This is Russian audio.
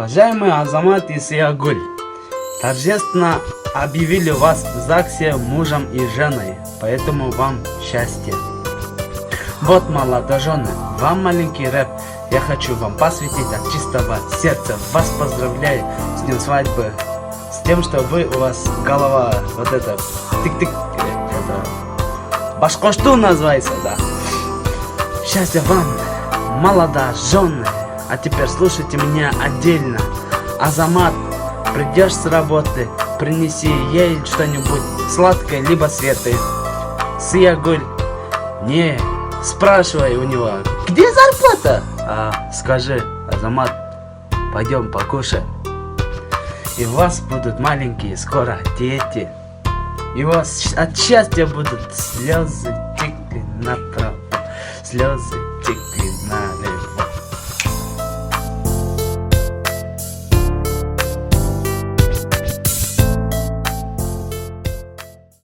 Уважаемый Азамат и Сиягуль, торжественно объявили вас в ЗАГСе мужем и женой, поэтому вам счастье. Вот, молодожены, вам маленький рэп я хочу вам посвятить от чистого сердца. Вас поздравляю с днем свадьбы, с тем, что у вас голова вот это тык-тык, это башкошту называется, да. Счастья вам, молодожены. А теперь слушайте меня отдельно. Азамат, придешь с работы, принеси ей что-нибудь сладкое, либо светлое. Сиягуль, не спрашивай у него, где зарплата? А скажи, Азамат, пойдем покушаем. И у вас будут маленькие скоро дети. И у вас от счастья будут слезы текли направо, слезы текли направо.